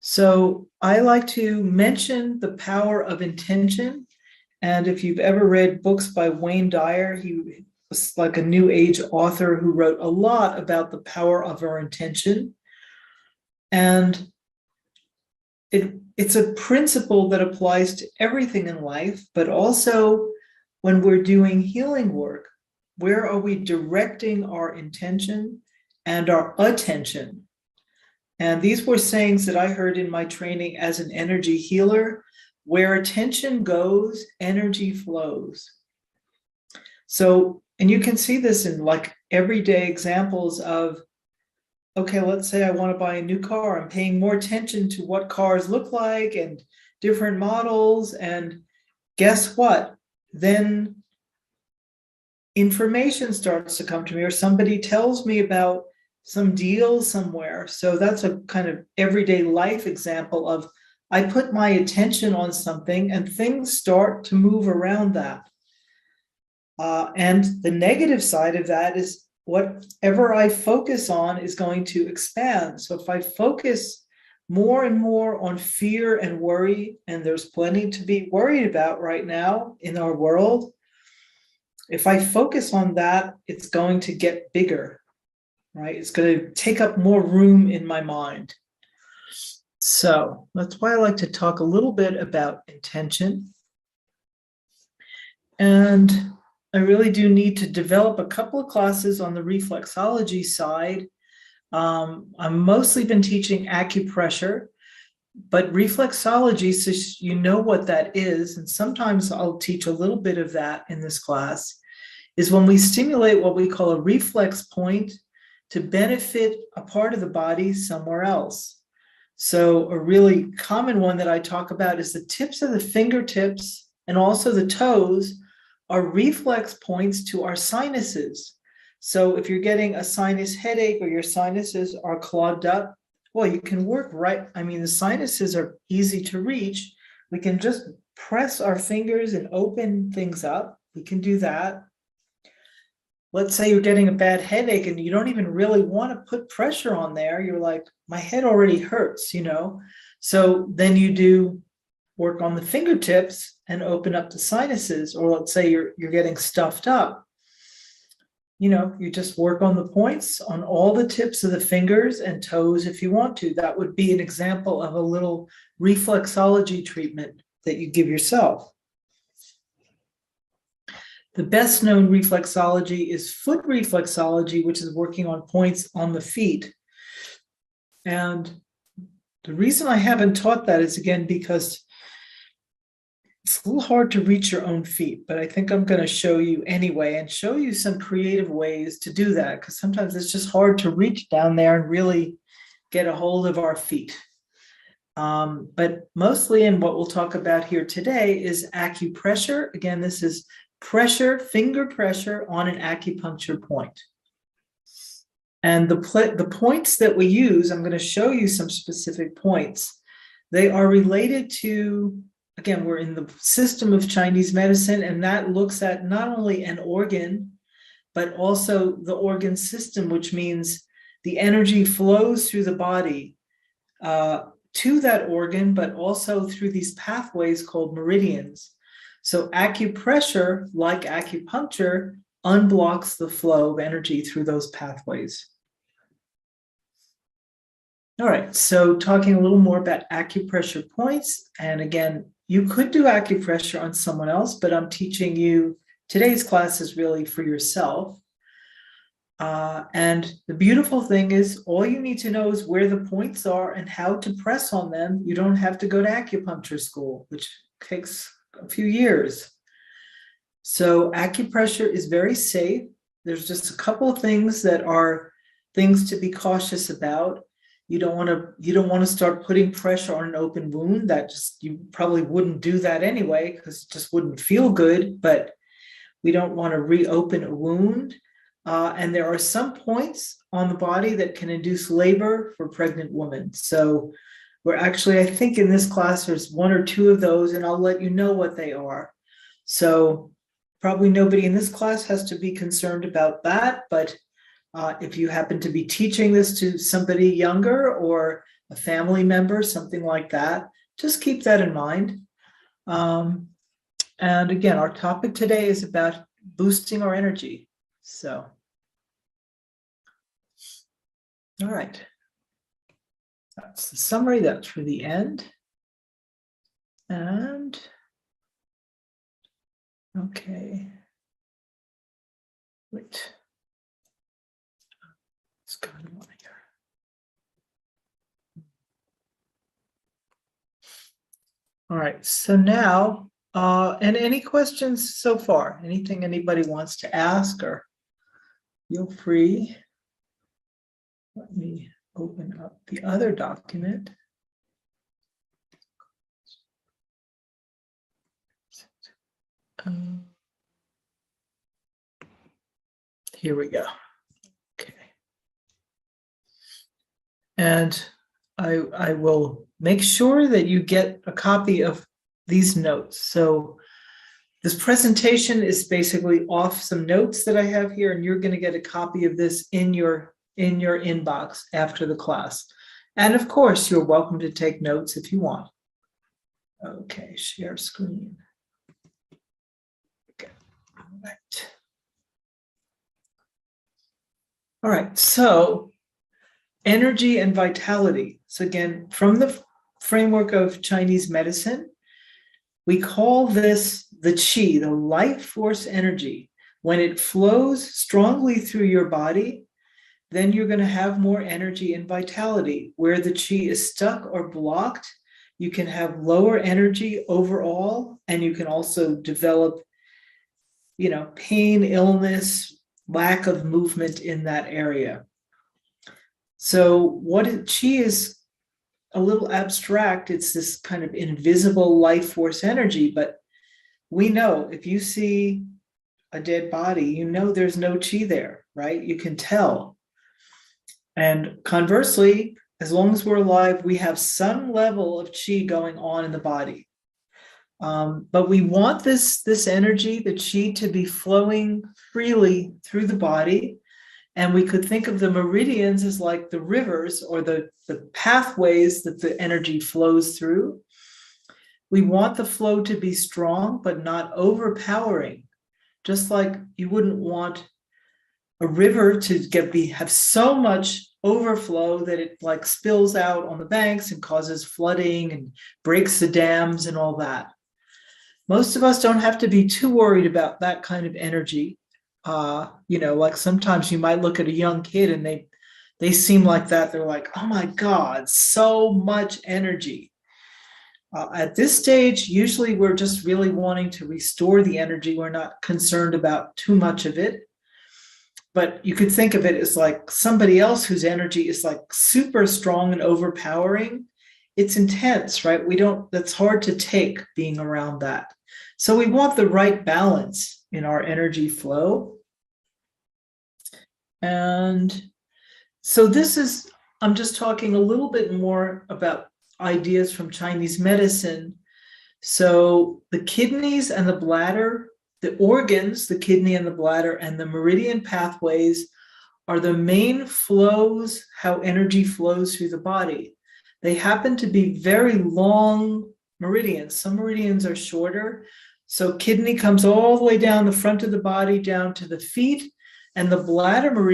So I like to mention the power of intention. And if you've ever read books by Wayne Dyer, he was like a new age author who wrote a lot about the power of our intention. And it's a principle that applies to everything in life, but also when we're doing healing work, where are we directing our intention and our attention? And these were sayings that I heard in my training as an energy healer. Where attention goes, energy flows. So, and you can see this in like everyday examples of, okay, let's say I want to buy a new car. I'm paying more attention to what cars look like and different models. And guess what? Then information starts to come to me, or somebody tells me about some deal somewhere. So that's a kind of everyday life example of I put my attention on something and things start to move around that. And the negative side of that is whatever I focus on is going to expand. So if I focus more and more on fear and worry, and there's plenty to be worried about right now in our world, if I focus on that, it's going to get bigger. Right? It's going to take up more room in my mind. So that's why I like to talk a little bit about intention. And I really do need to develop a couple of classes on the reflexology side. I've mostly been teaching acupressure, but reflexology, so you know what that is, and sometimes I'll teach a little bit of that in this class, is when we stimulate what we call a reflex point to benefit a part of the body somewhere else. So a really common one that I talk about is the tips of the fingertips and also the toes are reflex points to our sinuses. So if you're getting a sinus headache or your sinuses are clogged up, well, you can work right. I mean, the sinuses are easy to reach. We can just press our fingers and open things up. We can do that. Let's say you're getting a bad headache and you don't even really want to put pressure on there. You're like, my head already hurts, So then you do work on the fingertips and open up the sinuses. Or let's say you're getting stuffed up. You just work on the points on all the tips of the fingers and toes if you want to. That would be an example of a little reflexology treatment that you give yourself. The best known reflexology is foot reflexology, which is working on points on the feet. And the reason I haven't taught that is, again, because it's a little hard to reach your own feet, but I think I'm going to show you anyway and show you some creative ways to do that, because sometimes it's just hard to reach down there and really get a hold of our feet. But mostly, and what we'll talk about here today is acupressure. Again, this is pressure, finger pressure on an acupuncture point. And the points that we use, I'm going to show you some specific points. They are related to, again, we're in the system of Chinese medicine, and that looks at not only an organ, but also the organ system, which means the energy flows through the body to that organ, but also through these pathways called meridians. So acupressure, like acupuncture, unblocks the flow of energy through those pathways. All right, so talking a little more about acupressure points. And again, you could do acupressure on someone else, but I'm teaching you, today's class is really for yourself. And the beautiful thing is all you need to know is where the points are and how to press on them. You don't have to go to acupuncture school, which takes a few years. So acupressure is very safe. There's just a couple of things that are things to be cautious about. You don't want to start putting pressure on an open wound. You probably wouldn't do that anyway, because it just wouldn't feel good, but we don't want to reopen a wound. And there are some points on the body that can induce labor for pregnant women. So we're actually, I think in this class, there's one or two of those, and I'll let you know what they are. So probably nobody in this class has to be concerned about that, but if you happen to be teaching this to somebody younger or a family member, something like that. Just keep that in mind. And again, our topic today is about boosting our energy. So, all right. That's the summary. That's for the end. And, okay. Wait. What's going on here? All right, so now, and any questions so far? Anything anybody wants to ask, or feel free. Let me open up the other document. Here we go. Okay. And I will make sure that you get a copy of these notes. So this presentation is basically off some notes that I have here, and you're going to get a copy of this in your inbox after the class. And of course, you're welcome to take notes if you want. Okay, share screen. Okay, all right. All right, so energy and vitality. So again, from the framework of Chinese medicine, we call this the qi, the life force energy. When it flows strongly through your body, then you're going to have more energy and vitality. Where the qi is stuck or blocked, you can have lower energy overall, and you can also develop, pain, illness, lack of movement in that area. So qi is a little abstract. It's this kind of invisible life force energy, but we know if you see a dead body, there's no qi there, right? You can tell. And conversely, as long as we're alive, we have some level of qi going on in the body. But we want this energy, the qi, to be flowing freely through the body. And we could think of the meridians as like the rivers or the pathways that the energy flows through. We want the flow to be strong, but not overpowering. Just like you wouldn't want a river to have so much overflow that it like spills out on the banks and causes flooding and breaks the dams and all that. Most of us don't have to be too worried about that kind of energy. Like sometimes you might look at a young kid and they seem like that. They're like, oh my God, so much energy. At this stage, usually we're just really wanting to restore the energy. We're not concerned about too much of it. But you could think of it as like somebody else whose energy is like super strong and overpowering. It's intense, right? That's hard to take being around that. So we want the right balance in our energy flow. And so I'm just talking a little bit more about ideas from Chinese medicine. So the kidneys and the bladder, the organs, the kidney and the bladder, and the meridian pathways are the main flows, how energy flows through the body. They happen to be very long meridians. Some meridians are shorter. So kidney comes all the way down the front of the body, down to the feet, and the bladder meridian